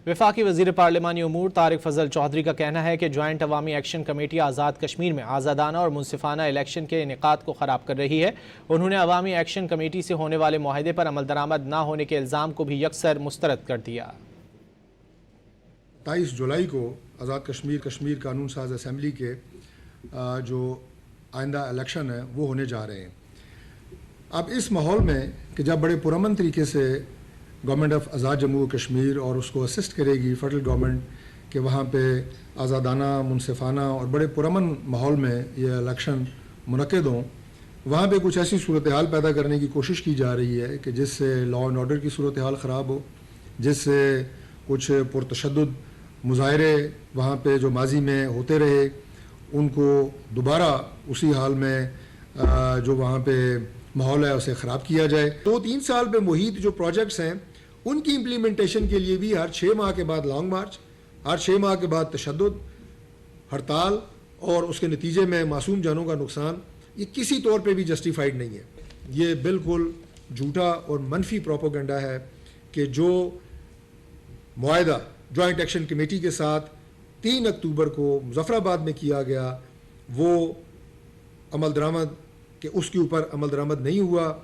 وفاقی وزیر پارلیمانی امور طارق فضل چودھری کا کہنا ہے کہ جوائنٹ عوامی ایکشن کمیٹی آزاد کشمیر میں آزادانہ اور منصفانہ الیکشن کے انعقاد کو خراب کر رہی ہے۔ انہوں نے عوامی ایکشن کمیٹی سے ہونے والے معاہدے پر عمل درآمد نہ ہونے کے الزام کو بھی یکسر مسترد کر دیا۔ 23 جولائی کو آزاد کشمیر قانون ساز اسمبلی کے جو آئندہ الیکشن ہے وہ ہونے جا رہے ہیں۔ اب اس ماحول میں کہ جب بڑے پرامن طریقے سے گورنمنٹ آف آزاد جموں و کشمیر اور اس کو اسسٹ کرے گی فیڈرل گورنمنٹ کہ وہاں پہ آزادانہ منصفانہ اور بڑے پرامن ماحول میں یہ الیکشن منعقد ہوں، وہاں پہ کچھ ایسی صورتحال پیدا کرنے کی کوشش کی جا رہی ہے کہ جس سے لا اینڈ آرڈر کی صورتحال خراب ہو، جس سے کچھ پرتشدد مظاہرے وہاں پہ جو ماضی میں ہوتے رہے ان کو دوبارہ اسی حال میں جو وہاں پہ ماحول ہے اسے خراب کیا جائے۔ 2-3 سال پہ محیط جو پروجیکٹس ہیں ان کی امپلیمنٹیشن کے لیے بھی ہر 6 ماہ کے بعد لانگ مارچ، ہر 6 ماہ کے بعد تشدد، ہڑتال اور اس کے نتیجے میں معصوم جانوں کا نقصان، یہ کسی طور پہ بھی جسٹیفائڈ نہیں ہے۔ یہ بالکل جھوٹا اور منفی پروپیگنڈا ہے کہ جو معاہدہ جوائنٹ ایکشن کمیٹی کے ساتھ 3 اکتوبر کو مظفر آباد میں کیا گیا وہ عمل درآمد کہ اس کے اوپر عمل درآمد نہیں ہوا۔